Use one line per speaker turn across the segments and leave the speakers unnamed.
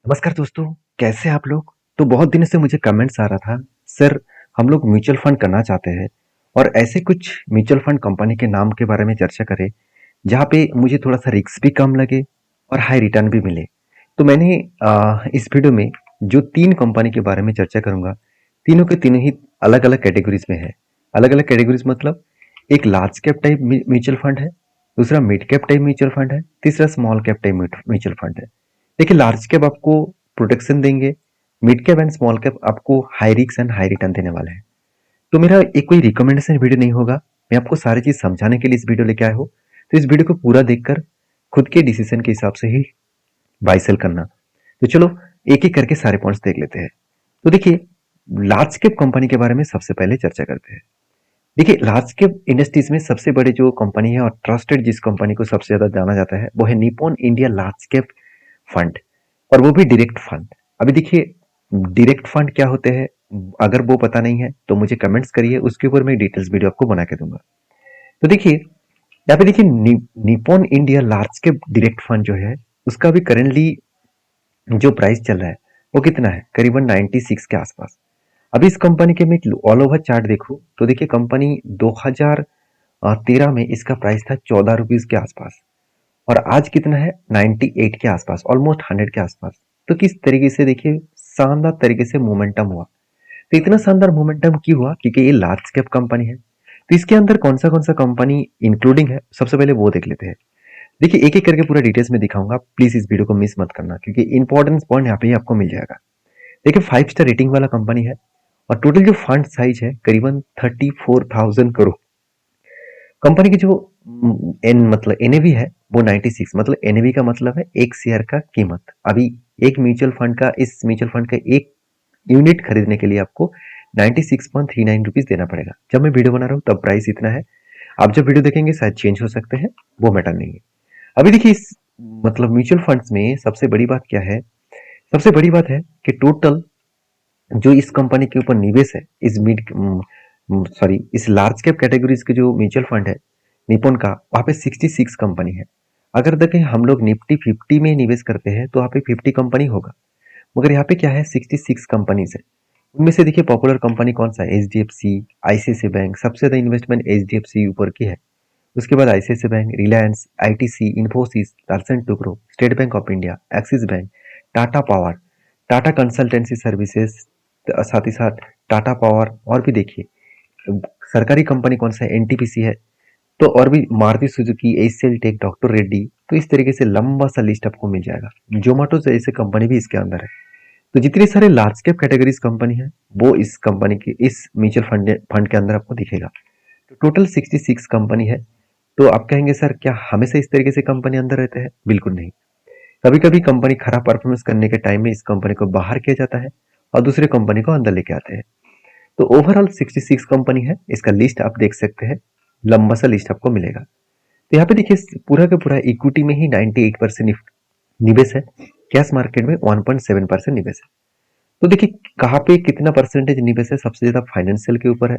नमस्कार दोस्तों, कैसे हैं आप लोग? तो बहुत दिनों से मुझे कमेंट्स आ रहा था, सर हम लोग म्यूचुअल फंड करना चाहते हैं और ऐसे कुछ म्यूचुअल फंड कंपनी के नाम के बारे में चर्चा करें, जहाँ पे मुझे थोड़ा-सा रिस्क भी कम लगे और हाई रिटर्न भी मिले। तो मैंने इस वीडियो में जो 3 कंपनी के बारे में चर्चा करूँगा, तीनों के तीनों ही अलग-अलग कैटेगरीज़ में हैं। अलग-अलग कैटेगरीज़ मतलब एक large cap type mutual fund है, दूसरा mid cap type mutual fund है, तीसरा small cap type mutual fund है। देखिए लार्ज कैप आपको प्रोटेक्शन देंगे, mid cap and small cap आपको high risk and high return देने वाले हैं। तो मेरा एक कोई रिकमेंडेशन वीडियो नहीं होगा, मैं आपको सारी चीज समझाने के लिए इस वीडियो लेके आया हूँ। तो इस वीडियो को पूरा देखकर खुद के डिसीजन के हिसाब से ही बाय सेल करना। तो चलो एक एक करके सारे पॉइंट्स देख लेते हैं। तो देखिए लार्ज कैप कंपनी के बारे में सबसे पहले चर्चा करते हैं। देखिए लार्ज कैप इंडस्ट्रीज में सबसे बड़े जो कंपनी है और ट्रस्टेड जिस कंपनी को सबसे ज्यादा जाना जाता है वो है Nippon India large cap fund, और वो भी डायरेक्ट फंड। अभी देखिए डायरेक्ट फंड क्या होते हैं, अगर वो पता नहीं है तो मुझे कमेंट्स करिए, उसके ऊपर मैं डिटेल्स वीडियो आपको बना के दूंगा। तो देखिए यहाँ पे देखिए Nippon India large cap direct fund जो है उसका भी करेंटली जो प्राइस चल रहा है वो कितना है, करीबन 96 के आसपास। अभी इस कंपनी के मैं ऑल ओवर चार्ट देखूं तो देखिए कंपनी 2013 में इसका प्राइस था 14 रुपीज के आसपास, और आज कितना है 98 के आसपास, ऑलमोस्ट 100 के आसपास। तो किस तरीके से देखिए शानदार तरीके से मोमेंटम हुआ। तो इतना शानदार मोमेंटम क्यों हुआ, क्योंकि ये लार्ज कैप कंपनी है। तो इसके अंदर कौन सा कंपनी इंक्लूडिंग है सबसे पहले वो देख लेते हैं। देखिए एक एक करके पूरा डिटेल्स में दिखाऊंगा, प्लीज इस वीडियो को मिस मत करना क्योंकि इंपॉर्टेंट पॉइंट यहाँ पे ही आपको मिल जाएगा। देखिए 5 स्टार रेटिंग वाला कंपनी है और टोटल जो फंड साइज है करीबन 34,000 करोड़। कंपनी की जो एन मतलब एनएवी है वो 96, मतलब एनएवी का मतलब है एक शेयर का कीमत। अभी एक म्यूचुअल फंड का, इस म्यूचुअल फंड का एक यूनिट खरीदने के लिए आपको 96.39 रुपीज देना पड़ेगा। जब मैं वीडियो बना रहा हूँ तब प्राइस इतना है, आप जब वीडियो देखेंगे शायद चेंज हो सकते हैं, वो मैटर नहीं है। अभी देखिए इस मतलब म्यूचुअल फंड्स में सबसे बड़ी बात क्या है, सबसे बड़ी बात है कि टोटल जो इस कंपनी के ऊपर निवेश है, इस इस लार्ज कैप कैटेगरीज के जो म्यूचुअल फंड है निपॉन का, वहाँ पे 66 कंपनी है। अगर देखें हम लोग निफ्टी 50 में निवेश करते हैं तो वहाँ पे 50 कंपनी होगा, मगर यहाँ पे क्या है 66 कंपनीज है। उनमें से देखिए पॉपुलर कंपनी कौन सा है, H D F C, ICICI Bank, सबसे ज्यादा investment H D F C ऊपर की है। उसके बाद ICICI Bank, Reliance, ITC, Infosys, Larsen Toubro, State Bank of India, Axis Bank, Tata Power, Tata Consultancy Services, साथ ही साथ टाटा पावर, और भी देखिए सरकारी कंपनी कौन सा है, एनटीपीसी है। तो और भी Maruti Suzuki, HCL Tech, doctor Reddy. तो इस तरीके से लंबा सा लिस्ट आपको मिल जाएगा। जोमेटो जैसे कंपनी भी इसके अंदर है। तो जितने सारे लार्ज कैप कैटेगरीज कंपनी है वो इस कंपनी के, इस म्यूचुअल फंड फंड के अंदर आपको दिखेगा। तो टोटल 66 कंपनी है। तो आप कहेंगे सर क्या हमेशा इस तरीके से कंपनी अंदर रहते हैं? बिल्कुल नहीं। कभी कभी कंपनी खराब परफॉर्मेंस करने के टाइम में इस कंपनी को बाहर किया जाता है और दूसरे कंपनी को अंदर लेके आते हैं। तो ओवरऑल 66 कंपनी है, इसका लिस्ट आप देख सकते हैं, लंबा सा लिस्ट आपको मिलेगा। तो यहाँ पे देखिए पूरा का पूरा इक्विटी में ही 98% निवेश है, कैश मार्केट में 1.7% निवेश है। तो देखिए कहाँ पे कितना परसेंटेज निवेश है, सबसे ज्यादा फाइनेंशियल के ऊपर है,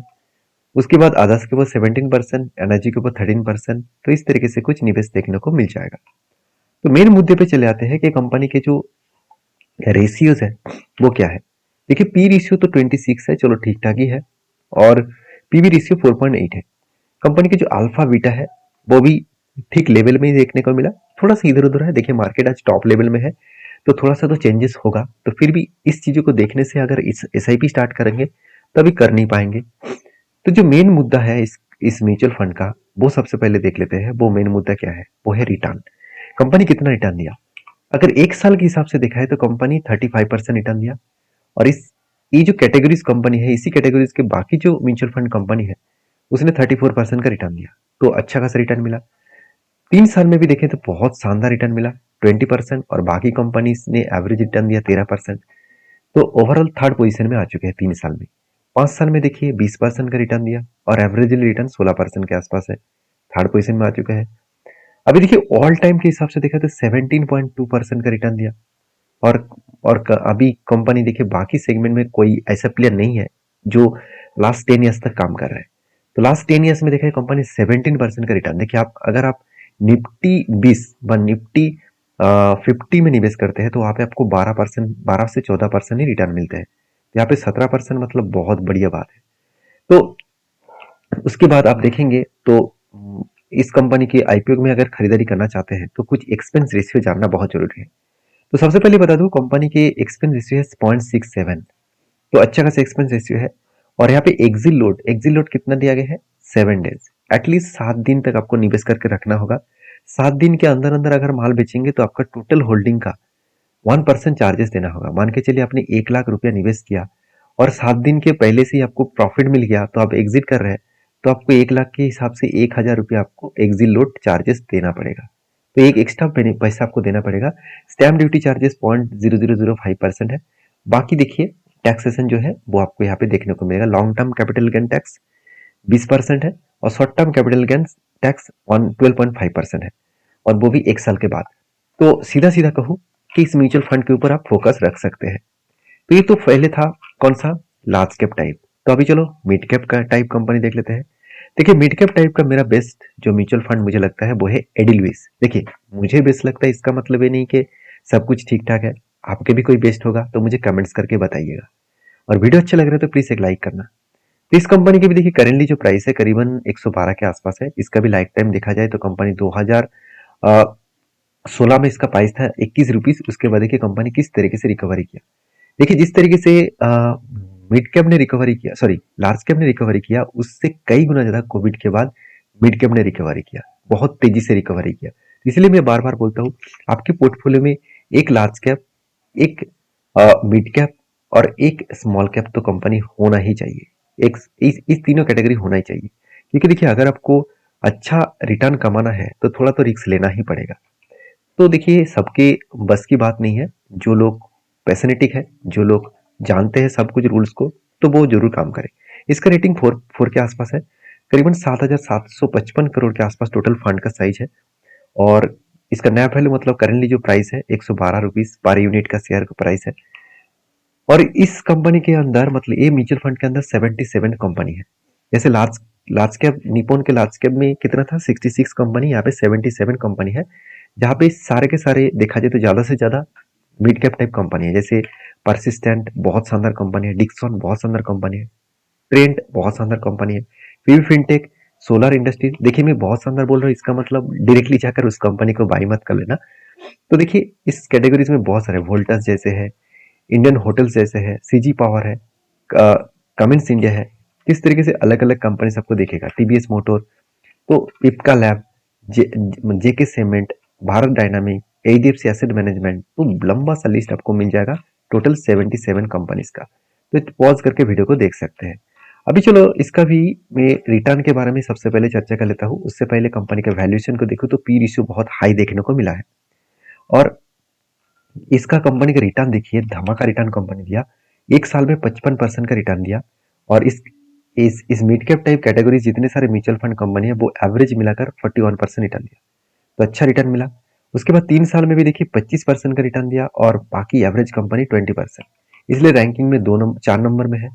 उसके बाद अदर्स के ऊपर 17%, एनर्जी के ऊपर 13%। तो इस तरीके से कुछ निवेश देखने को मिल जाएगा। तो मेन मुद्दे पे चले आते हैं कि कंपनी के जो रेशियोज है वो क्या है। देखिए पी रेशियो तो 26 है, चलो ठीक ठाक ही है, और पीवी रेशियो 4.8 है। कंपनी की जो अल्फा बीटा है वो भी ठीक लेवल में ही देखने को मिला, थोड़ा सा इधर उधर है। देखिए मार्केट आज टॉप लेवल में है तो थोड़ा सा तो चेंजेस होगा, तो फिर भी इस चीजों को देखने से अगर इस एसआईपी स्टार्ट करेंगे तभी कर नहीं पाएंगे। तो जो मेन मुद्दा है इस म्यूचुअल फंड का, वो सबसे पहले देख लेते हैं। वो मेन मुद्दा क्या है, वो है रिटर्न। कंपनी कितना रिटर्न दिया। अगर एक साल के हिसाब से देखा है तो कंपनी 35% रिटर्न दिया। और इस ये जो कैटेगरीज कंपनी है, इसी कैटेगरीज के बाकी जो म्यूचुअल फंड कंपनी है उसने 34% का रिटर्न दिया, तो अच्छा खासा रिटर्न मिला। 3 साल में भी देखें तो बहुत शानदार रिटर्न मिला, 20%, और बाकी कंपनीज ने एवरेज रिटर्न दिया 13%। तो ओवरऑल थर्ड पोजीशन में आ चुके हैं 3 साल में। 5 साल में देखिए 20% का रिटर्न दिया और एवरेज रिटर्न 16% के आसपास है, थर्ड पोजीशन में आ चुका है। अभी देखिए ऑल टाइम के हिसाब से देखा तो 17.2% का रिटर्न दिया। और अभी कंपनी देखिए बाकी सेगमेंट में कोई ऐसा प्लेयर नहीं है जो लास्ट 10 ईयर्स तक काम कर रहा है। तो लास्ट 10 ईयर्स में देखा है कंपनी 17% का रिटर्न। देखिए आप अगर आप निफ्टी 20 व निफ्टी 50 में निवेश करते हैं तो वहाँ पे आपको 12% 12 से 14% ही रिटर्न मिलते हैं। यहाँ पे 17% मतलब बहुत बढ़िया बात है। तो उसके बाद आप देखेंगे तो इस कंपनी की आईपीओ में अगर खरीदारी करना चाहते हैं तो कुछ एक्सपेंस रेशियो जानना बहुत जरूरी है। तो सबसे पहले बता दूं कंपनी के एक्सपेंस रेशियो है 0.67। तो अच्छा खासा एक्सपेंस रेशियो है। और यहाँ पे एग्जिट लोड कितना दिया गया है 7 डेज। एटलीस्ट 7 दिन तक आपको निवेश करके रखना होगा। 7 दिन के अंदर अंदर अगर माल बेचेंगे तो आपका टोटल होल्डिंग का 1% चार्जेस देना होगा। मान के चलिए आपने 1 लाख रुपया निवेश किया और 7 दिन के पहले से ही आपको प्रॉफिट मिल गया तो आप एग्जिट कर रहे हैं, तो आपको 1 लाख के हिसाब से 1,000 रुपया आपको एग्जिट लोड चार्जेस देना पड़ेगा। तो एक एक्स्ट्रा पैसा आपको देना पड़ेगा। स्टैम्प ड्यूटी चार्जेस 0.0005% है। बाकी देखिए टैक्सेशन जो है वो आपको यहाँ पे देखने को मिलेगा। Long term capital gain tax 20% है और short term capital gain tax 12.5% है, और वो भी 1 साल के बाद। तो सीधा सीधा कहूँ कि इस म्यूचुअल फंड के ऊपर आप फोकस रख सकते हैं। तो ये तो पहले था कौन सा लार्ज कैप टाइप। तो अभी चलो मिड कैप का टाइप कंपनी देख लेते हैं। देखिए मिड कैप टाइप का मेरा बेस्ट जो म्यूचुअल फंड मुझे लगता है वो है एडिलविस। देखिए मुझे बेस्ट लगता है, इसका मतलब ये नहीं कि सब कुछ ठीक ठाक है। आपके भी कोई बेस्ट होगा तो मुझे कमेंट्स करके बताइएगा। और वीडियो अच्छा लग रहा है तो प्लीज एक लाइक करना। तो इस कंपनी की भी देखिए करेंटली जो प्राइस है करीबन 112 के आसपास है। इसका भी लाइफ टाइम देखा जाए तो कंपनी 2016 में इसका प्राइस था 21 रुपीज। उसके बाद देखिए कंपनी किस तरीके से रिकवरी किया। देखिए जिस तरीके से मिड कैप ने रिकवरी किया, सॉरी लार्ज कैप ने रिकवरी किया, उससे कई गुना ज्यादा कोविड के बाद मिड कैप ने रिकवरी किया, बहुत तेजी से रिकवरी किया। इसलिए मैं बार बार बोलता हूँ आपके पोर्टफोलियो में एक लार्ज कैप, एक मिड कैप और एक स्मॉल कैप तो कंपनी होना ही चाहिए। एक इस तीनों कैटेगरी होना ही चाहिए, क्योंकि देखिए अगर आपको अच्छा रिटर्न कमाना है तो थोड़ा तो रिस्क लेना ही पड़ेगा। तो देखिए सबके बस की बात नहीं है। जो लोग पैशनेटिक है, जो लोग जानते हैं सब कुछ रूल्स को, तो वो जरूर काम करें। इसका रेटिंग 4 के आसपास है। करीबन 7,755 करोड़ के आसपास टोटल फंड का साइज है। और इसका नैप वैल्यू मतलब करेंटली जो प्राइस है 112 रुपीज पर यूनिट का शेयर का प्राइस है। और इस कंपनी के अंदर मतलब ये म्यूचुअल फंड के अंदर 77 कंपनी है। जैसे लार्ज लार्ज कैप निपोन के लार्ज कैप में कितना था 66 कंपनी, यहाँ पे 77 कंपनी है। जहाँ पे सारे के सारे देखा जाए तो ज्यादा से ज्यादा मिड कैप टाइप कंपनी है। जैसे परसिस्टेंट बहुत शानदार कंपनी है, डिक्सन बहुत शानदार कंपनी है, ट्रेंट बहुत शानदार कंपनी है, फिनटेक, सोलर इंडस्ट्रीज। देखिए मैं बहुत शानदार बोल रहा हूँ, इसका मतलब डायरेक्टली जाकर उस कंपनी को बाई मत कर लेना। तो देखिए इस कैटेगरीज में बहुत सारे वोल्टास जैसे है, इंडियन होटल्स जैसे है, सीजी पावर है, कमिंस इंडिया है। किस तरीके से अलग अलग कंपनी सबको देखेगा, टीवीएस मोटर, तो Ipca lab, JK cement, Bharat dynamic, HDFC asset management, तो लंबा सा लिस्ट आपको मिल जाएगा टोटल 77 कंपनीज का। तो पॉज करके वीडियो को देख सकते हैं। अभी चलो इसका भी मैं रिटर्न के बारे में सबसे पहले चर्चा कर लेता हूँ। उससे पहले कंपनी का वैल्यूएशन को देखो तो पी रेशियो बहुत हाई देखने को मिला है। और इसका कंपनी का रिटर्न देखिए, धमाका रिटर्न कंपनी दिया। 1 साल में 55% का रिटर्न दिया। और इस मिड कैप टाइप कैटेगरी जितने सारे म्यूचुअल फंड कंपनी है वो एवरेज मिलाकर 41% रिटर्न दिया। तो अच्छा रिटर्न मिला। उसके बाद 3 साल में भी देखिए 25% का रिटर्न दिया और बाकी एवरेज कंपनी 20%। इसलिए रैंकिंग में 4 नंबर में है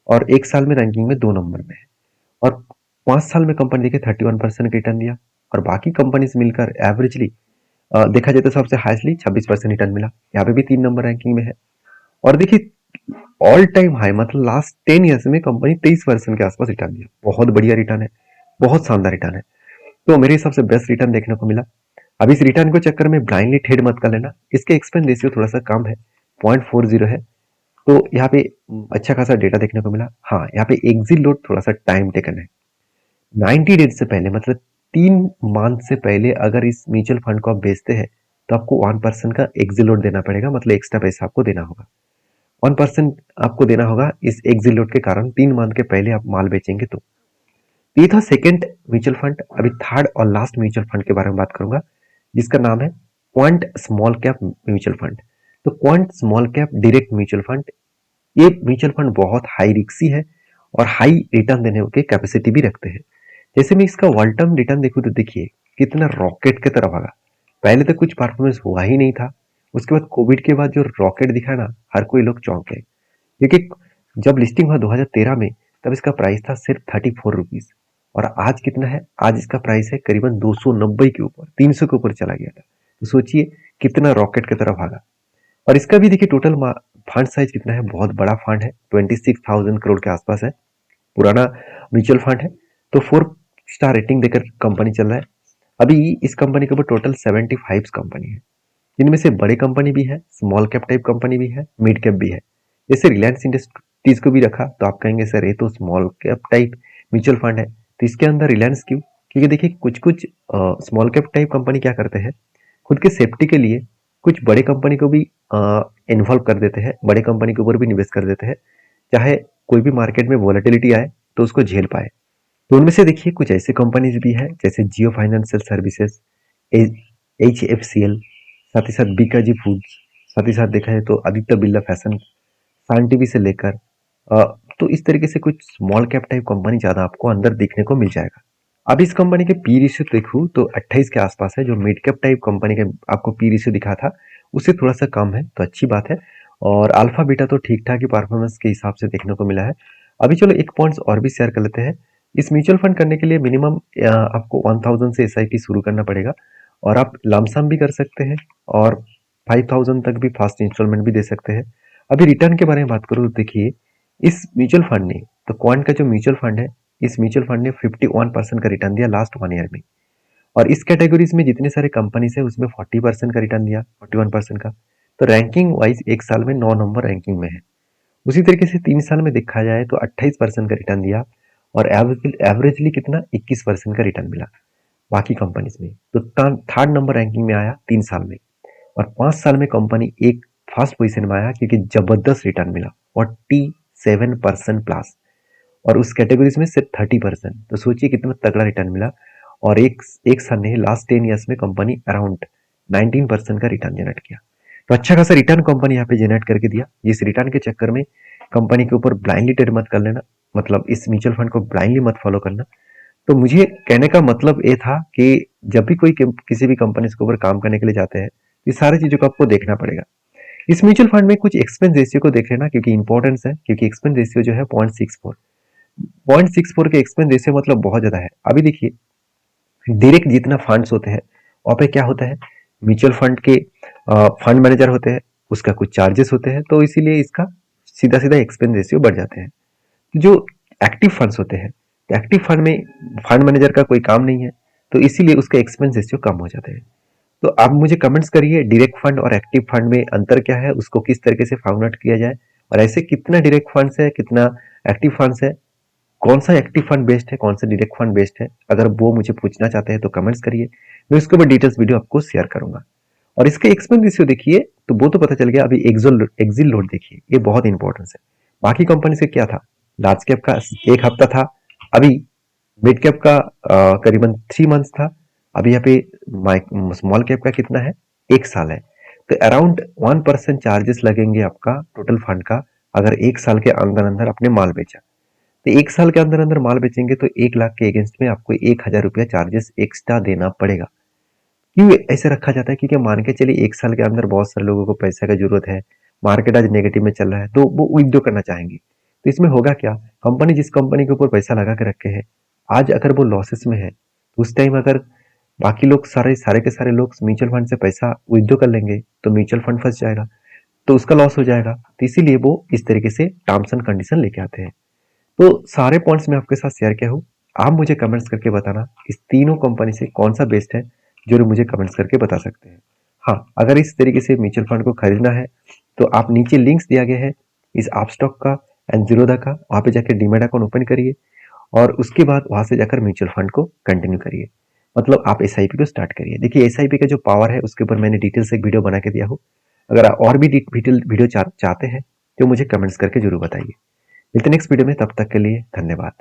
और 1 साल में रैंकिंग में 2 नंबर में है। और 5 साल में कंपनी देखिए 31% का रिटर्न दिया और बाकी कंपनीज मिलकर एवरेजली देखा जाए तो सबसे हाईएस्टली 26% रिटर्न मिला। यहाँ पे भी 3 नंबर रैंकिंग में है। और देखिए ऑल टाइम हाई मतलब लास्ट 10 ईयर्स में कंपनी 23% के आसपास रिटर्न दिया। बहुत बढ़िया रिटर्न है, बहुत शानदार रिटर्न है। तो मेरे हिसाब से बेस्ट रिटर्न देखने को मिला। अब इस रिटर्न को चक्कर में ब्लाइंडली ट्रेड मत कर लेना। इसके एक्सपेंस रेशियो थोड़ा सा कम है, 0.40 है। तो यहाँ पे अच्छा खासा डेटा देखने को मिला। हाँ यहाँ पे एग्जिट लोड थोड़ा सा टाइम टेकन है। 90 डेज से पहले मतलब 3 मंथ से पहले अगर इस म्यूचुअल फंड को आप बेचते हैं तो आपको 1% का एग्जिट लोड देना पड़ेगा, मतलब एक्स्ट्रा पैसा आपको देना होगा। 1% आपको देना होगा इस एग्जिट लोड के कारण। 3 मंथ के पहले आप माल बेचेंगे तो। ये था सेकंड म्यूचुअल फंड। अभी थर्ड और लास्ट म्यूचुअल फंड के बारे में बात करूंगा, जिसका नाम है Quant small cap mutual fund. तो Quant small cap direct mutual fund, ये म्यूचुअल फंड बहुत हाई रिस्की है और हाई रिटर्न देने की कैपेसिटी भी रखते हैं। जैसे मैं इसका वर्ल्ड टर्म रिटर्न देखूं तो देखिए कितना रॉकेट की तरह भागा। पहले तो कुछ परफॉर्मेंस हुआ ही नहीं था, उसके बाद कोविड के बाद जो रॉकेट दिखा ना, हर कोई लोग चौंक गए। क्योंकि जब लिस्टिंग हुआ 2013 में तब इसका प्राइस था सिर्फ 34 रुपीज और आज कितना है, आज इसका प्राइस है करीबन 290 के ऊपर, 300 के ऊपर चला गया था। तो सोचिए कितना रॉकेट की तरह भागा। और इसका भी देखिए टोटल फंड साइज कितना है, बहुत बड़ा फंड है, 26,000 करोड़ के आसपास है, पुराना म्यूचुअल फंड है। तो 4 स्टार रेटिंग देकर कंपनी चल रहा है। अभी इस कंपनी के ऊपर टोटल 75 कंपनी है, जिनमें से बड़े कंपनी भी है, स्मॉल कैप टाइप कंपनी भी है, मिड कैप भी है। जैसे रिलायंस इंडस्ट्रीज को भी रखा तो आप कहेंगे सर ये तो small cap type mutual fund है, तो इसके अंदर रिलायंस क्यों? क्योंकि देखिए कुछ कुछ स्मॉल कैप टाइप कंपनी क्या करते हैं, खुद के सेफ्टी के लिए कुछ बड़े कंपनी को भी इन्वॉल्व कर देते हैं, बड़े कंपनी के ऊपर भी निवेश कर देते हैं, चाहे कोई भी मार्केट में वॉलेटिलिटी आए तो उसको झेल पाए। तो उनमें से देखिए कुछ ऐसी कंपनीज भी है जैसे जियो फाइनेंशियल सर्विसेज, HFCL, साथ ही साथ बीकाजी फूड्स, साथ ही साथ देखा है तो आदित्य बिरला फैशन, सान टीवी से लेकर अ, तो इस तरीके से कुछ स्मॉल कैप टाइप कंपनी ज्यादा आपको अंदर देखने को मिल जाएगा। अब इस कंपनी के पी रेशियो देखूं तो 28 के आसपास है, जो मिड कैप टाइप कंपनी के आपको पी रेशियो दिखा था उससे थोड़ा सा कम है, तो अच्छी बात है। और अल्फा बीटा तो ठीक ठाक ही परफॉर्मेंस के हिसाब से देखने को मिला है। अभी चलो एक पॉइंट्स और भी शेयर कर लेते हैं। इस म्यूचुअल फंड करने के लिए मिनिमम आपको 1000 से एसआईपी शुरू करना पड़ेगा, और आप लमसम भी कर सकते हैं, और 5000 तक भी फास्ट इंस्टॉलमेंट भी दे सकते हैं। अभी रिटर्न के बारे में बात करूँ तो देखिए इस म्यूचुअल फंड ने, तो क्वांट का जो म्यूचुअल फंड है, इस म्यूचुअल फंड ने 51% का रिटर्न दिया लास्ट 1 ईयर में। और इस कैटेगरीज में जितने सारे कंपनीज है उसमें 40% का रिटर्न दिया, 41% का। तो रैंकिंग वाइज एक साल में 9 नंबर रैंकिंग में है। उसी तरीके से 3 साल में देखा जाए तो 28% का रिटर्न दिया, और एवरेजली कितना 21% का रिटर्न मिला बाकी कंपनीज में। तो 3rd नंबर रैंकिंग में आया 3 साल में। और 5 साल में कंपनी एक फर्स्ट पोजीशन में आया क्योंकि जबरदस्त रिटर्न मिला 47% प्लस, और उस कैटेगरीज में सिर्फ 30%। तो सोचिए कितना तगड़ा रिटर्न मिला। और एक साल ने लास्ट 10 ईयर्स में कंपनी अराउंड 19% का रिटर्न जनरेट किया। तो अच्छा खासा रिटर्न कंपनी यहाँ पे जनरेट करके दिया। इस रिटर्न के चक्कर में कंपनी के ऊपर ब्लाइंडली ट्रेड मत कर लेना, मतलब इस म्यूचुअल फंड को ब्लाइंडली मत फॉलो करना। तो मुझे कहने का मतलब ये था कि जब भी कोई किसी भी कंपनी के ऊपर काम करने के लिए जाते हैं, ये सारी चीजों को आपको देखना पड़ेगा। इस म्यूचुअल फंड में कुछ एक्सपेंस रेशियो को देख लेना, क्योंकि इंपॉर्टेंस है, क्योंकि एक्सपेंस रेशियो जो है 0.64 के एक्सपेंस रेशियो मतलब बहुत ज्यादा है। अभी देखिए डायरेक्ट जितना फंड्स होते हैं वहाँ पे क्या होता है, म्यूचुअल फंड के फंड मैनेजर होते हैं, उसका कुछ चार्जेस होते हैं, तो इसीलिए इसका सीधा सीधा एक्सपेंस रेशियो बढ़ जाते हैं। जो एक्टिव फंड्स होते हैं, एक्टिव फंड में फंड मैनेजर का कोई काम नहीं है, तो इसीलिए उसका एक्सपेंस रेशियो कम हो जाते हैं। तो आप मुझे कमेंट्स करिए डायरेक्ट फंड और एक्टिव फंड में अंतर क्या है, उसको किस तरीके से फाउंड आउट किया जाए, और ऐसे कितना डायरेक्ट फंड्स है, कितना एक्टिव फंड्स है, कौन सा एक्टिव फंड बेस्ड है, कौन सा डायरेक्ट फंड बेस्ड है। अगर वो मुझे पूछना चाहते हैं तो कमेंट्स करिए, मैं उसके ऊपर डिटेल्स वीडियो आपको शेयर करूंगा। और इसके एक्सपेंस रेशियो देखिए तो वो तो पता चल गया। अभी एक्सिल लोड देखिए, ये बहुत इंपॉर्टेंट है। बाकी कंपनी से क्या था, लार्ज कैप का 1 हफ्ता था, अभी मिड कैप का करीबन 3 मंथ्स था, अभी यहाँ पे स्मॉल कैप का कितना है, 1 साल है। तो अराउंड 1% चार्जेस लगेंगे आपका टोटल फंड का, अगर 1 साल के अंदर अंदर आपने माल बेचा। तो 1 साल के अंदर अंदर माल बेचेंगे तो 1 लाख के अगेंस्ट में आपको 1,000 रुपया चार्जेस एक्स्ट्रा देना पड़ेगा। क्यों ऐसे रखा जाता है, क्योंकि मान के चलिए 1 साल के अंदर बहुत सारे लोगों को पैसे का जरूरत है, मार्केट आज नेगेटिव में चल रहा है, तो वो विथड्रॉ करना चाहेंगे। तो इसमें होगा क्या, कंपनी जिस कंपनी के ऊपर पैसा लगा के रखे हैं, आज अगर वो लॉसेस में है तो उस टाइम अगर बाकी लोग सारे सारे के सारे लोग म्यूचुअल फंड से पैसा विथड्रॉ कर लेंगे तो म्यूचुअल फंड फंस जाएगा, तो उसका लॉस हो जाएगा। तो इसीलिए वो इस तरीके से टर्म्स एंड कंडीशन लेके आते हैं। तो सारे पॉइंट्स मैं आपके साथ शेयर किया हूँ। आप मुझे कमेंट्स करके बताना इस तीनों कंपनी से कौन सा बेस्ट है, जो मुझे कमेंट्स करके बता सकते हैं। हाँ, अगर इस तरीके से म्यूचुअल फंड को खरीदना है तो आप नीचे लिंक्स दिया गया है इस अपस्टॉक का एंड जीरोधा का, वहां पे जाकर डीमैट अकाउंट ओपन करिए, और उसके बाद वहां से जाकर म्यूचुअल फंड को कंटिन्यू करिए, मतलब आप एसआईपी को स्टार्ट करिए। देखिए एसआईपी का जो पावर है उसके ऊपर मैंने डिटेल से एक वीडियो बना के दिया हूँ। अगर आप और भी डिटेल वीडियो चाहते हैं तो मुझे कमेंट्स करके जरूर बताइए। मिलते नेक्स्ट वीडियो में, तब तक के लिए धन्यवाद।